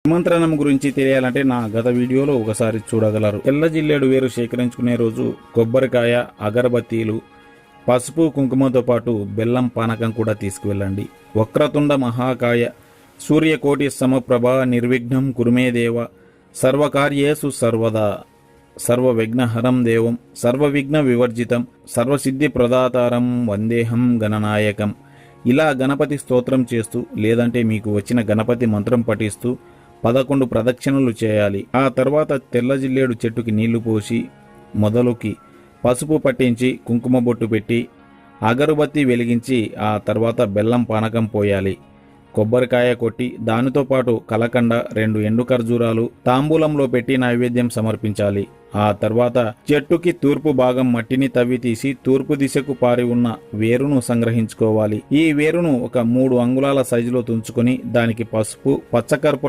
నిమంత్రణం గురించి తెలియాలంటే నా గత వీడియోలో ఒకసారి చూడగలరు. తెల్ల జిల్లేడు వేరు సేకరించుకునే రోజు కొబ్బరికాయ, అగరబత్తీలు, పసుపు, కుంకుమతో పాటు బెల్లం పానకం కూడా తీసుకువెళ్ళండి. వక్రతుండ మహాకాయ సూర్యకోటి సమప్రభ నిర్విఘ్నం కురుమే దేవ సర్వకార్యేసు సర్వదా సర్వవిఘ్నహరం దేవం సర్వవిఘ్న వివర్జితం సర్వసిద్ధి ప్రదాతారం వందేహం గణనాయకం. ఇలా గణపతి స్తోత్రం చేస్తూ లేదంటే మీకు వచ్చిన గణపతి మంత్రం పఠిస్తూ 11 ప్రదక్షిణలు చేయాలి. ఆ తర్వాత తెల్ల జిల్లేడు చెట్టుకి నీళ్లు పోసి మొదలుకి పసుపు పట్టించి కుంకుమ బొట్టు పెట్టి అగరుబత్తి వెలిగించి ఆ తర్వాత బెల్లం పానకం పోయాలి. కొబ్బరికాయ కొట్టి దానితో పాటు కలకండ, 2 ఎండు ఖర్జూరాలు తాంబూలంలో పెట్టి నైవేద్యం సమర్పించాలి. ఆ తర్వాత చెట్టుకి తూర్పు భాగం మట్టిని తవ్వి తీసి తూర్పు దిశకు పారి ఉన్న వేరును సంగ్రహించుకోవాలి. ఈ వేరును ఒక 3 అంగుళాల సైజులో తుంచుకొని దానికి పసుపు, పచ్చకర్పూరం